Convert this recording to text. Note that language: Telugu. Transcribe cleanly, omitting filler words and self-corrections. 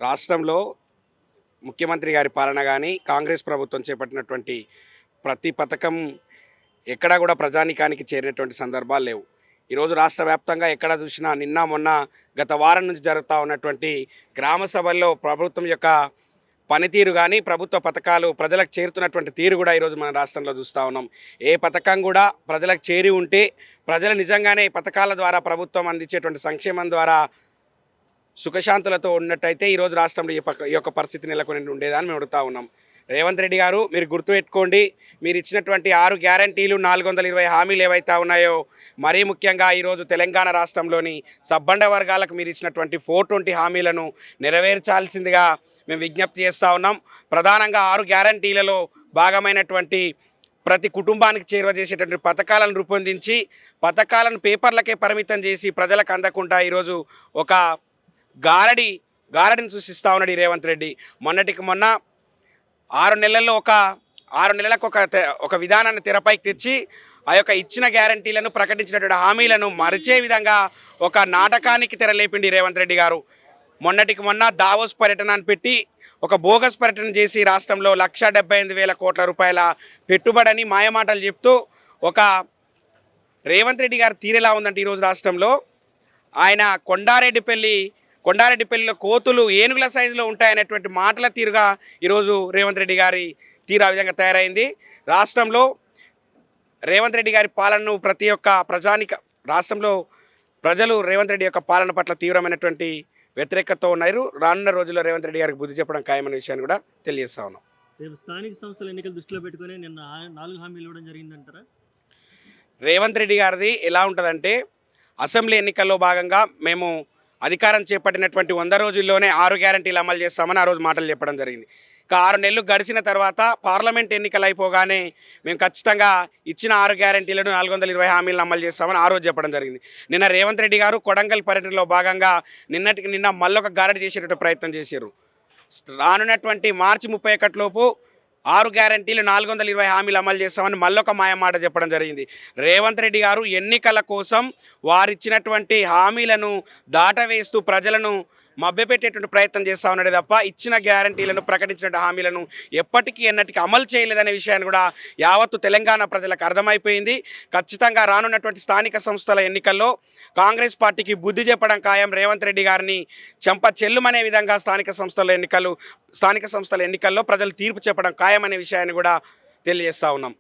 రాష్ట్రంలో ముఖ్యమంత్రి గారి పాలన కానీ కాంగ్రెస్ ప్రభుత్వం చేపట్టినటువంటి ప్రతి పథకం ఎక్కడా కూడా ప్రజానీకానికి చేరినటువంటి సందర్భాలు లేవు. ఈరోజు రాష్ట్ర వ్యాప్తంగా ఎక్కడ చూసినా నిన్న మొన్న గత వారం నుంచి జరుగుతూ ఉన్నటువంటి గ్రామ సభల్లో ప్రభుత్వం యొక్క పనితీరు కానీ ప్రభుత్వ పథకాలు ప్రజలకు చేరుతున్నటువంటి తీరు కూడా ఈరోజు మన రాష్ట్రంలో చూస్తూ ఉన్నాం. ఏ పథకం కూడా ప్రజలకు చేరి ఉంటే ప్రజలు నిజంగానే ఈ పథకాల ద్వారా ప్రభుత్వం అందించేటువంటి సంక్షేమం ద్వారా సుఖశాంతులతో ఉన్నట్టయితే ఈరోజు రాష్ట్రంలో ఈ యొక్క పరిస్థితి నెలకొని ఉండేదని మేము అడుగుతా ఉన్నాం. రేవంత్ రెడ్డి గారు, మీరు గుర్తుపెట్టుకోండి, మీరు ఇచ్చినటువంటి 6 గ్యారంటీలు 420 హామీలు ఏవైతే ఉన్నాయో, మరీ ముఖ్యంగా ఈరోజు తెలంగాణ రాష్ట్రంలోని సబ్బండ వర్గాలకు మీరు ఇచ్చినటువంటి 420 హామీలను నెరవేర్చాల్సిందిగా మేము విజ్ఞప్తి చేస్తూ ఉన్నాం. ప్రధానంగా 6 గ్యారంటీలలో భాగమైనటువంటి ప్రతి కుటుంబానికి చేరువ చేసేటువంటి పథకాలను రూపొందించి పథకాలను పేపర్లకే పరిమితం చేసి ప్రజలకు అందకుండా ఈరోజు ఒక గారడిని సృష్టిస్తూ ఉన్నాడు ఈ రేవంత్ రెడ్డి. మొన్నటికి మొన్న 6 నెలల్లో 6 నెలలకు ఒక విధానాన్ని తెరపైకి తెచ్చి ఆ యొక్క ఇచ్చిన గ్యారంటీలను ప్రకటించినటువంటి హామీలను మరిచే విధంగా ఒక నాటకానికి తెరలేపిండి రేవంత్ రెడ్డి గారు. మొన్నటికి మొన్న దావోస్ పర్యటన అని పెట్టి ఒక బోగస్ పర్యటన చేసి రాష్ట్రంలో 1,78,000 కోట్ల రూపాయల పెట్టుబడని మాయమాటలు చెప్తూ ఒక రేవంత్ రెడ్డి గారు తీరేలా ఉందంటే ఈరోజు రాష్ట్రంలో ఆయన కొండారెడ్డిపల్లిలో కోతులు ఏనుగుల సైజులో ఉంటాయనేటువంటి మాటల తీరుగా ఈరోజు రేవంత్ రెడ్డి గారి తీరు ఆ విధంగా తయారైంది. రాష్ట్రంలో రేవంత్ రెడ్డి గారి పాలనను ప్రతి ఒక్క రాష్ట్రంలో ప్రజలు రేవంత్ రెడ్డి యొక్క పాలన పట్ల తీవ్రమైనటువంటి వ్యతిరేకతతో ఉన్నారు. రానున్న రోజుల్లో రేవంత్ రెడ్డి గారికి బుద్ధి చెప్పడం ఖాయమనే విషయాన్ని కూడా తెలియజేస్తా ఉన్నాం. రేపు స్థానిక సంస్థల ఎన్నికలు దృష్టిలో పెట్టుకుని నిన్న 4 హామీలు ఇవ్వడం జరిగిందంటారా? రేవంత్ రెడ్డి గారిది ఎలా ఉంటుందంటే, అసెంబ్లీ ఎన్నికల్లో భాగంగా మేము అధికారం చేపట్టినటువంటి 100 రోజుల్లోనే 6 గ్యారంటీలు అమలు చేస్తామని ఆ రోజు మాటలు చెప్పడం జరిగింది. ఇక 6 నెలలు గడిచిన తర్వాత పార్లమెంట్ ఎన్నికలు అయిపోగానే మేము ఖచ్చితంగా ఇచ్చిన 6 గ్యారంటీలను 420 హామీలను అమలు చేస్తామని ఆ రోజు చెప్పడం జరిగింది. నిన్న రేవంత్ రెడ్డి గారు కొడంగల్ పర్యటనలో భాగంగా నిన్న మళ్ళొక గారడి చేసేటట్టు ప్రయత్నం చేశారు. రానున్నటువంటి మార్చి 31 లోపు 6 గ్యారంటీలు 420 హామీలు అమలు చేస్తామని మళ్ళొక మాయమాట చెప్పడం జరిగింది. రేవంత్ రెడ్డి గారు ఎన్నికల కోసం వారిచ్చినటువంటి హామీలను దాటవేస్తూ ప్రజలను మభ్యపెట్టేటువంటి ప్రయత్నం చేస్తూ ఉన్నాడే తప్ప ఇచ్చిన గ్యారంటీలను ప్రకటించిన హామీలను ఎన్నటికీ అమలు చేయలేదనే విషయాన్ని కూడా యావత్తు తెలంగాణ ప్రజలకు అర్థమైపోయింది. ఖచ్చితంగా రానున్నటువంటి స్థానిక సంస్థల ఎన్నికల్లో కాంగ్రెస్ పార్టీకి బుద్ధి చెప్పడం ఖాయం. రేవంత్ రెడ్డి గారిని చెంప చెల్లుమనే విధంగా స్థానిక సంస్థల ఎన్నికల్లో ప్రజలు తీర్పు చెప్పడం ఖాయం అనే విషయాన్ని కూడా తెలియజేస్తూ ఉన్నాం.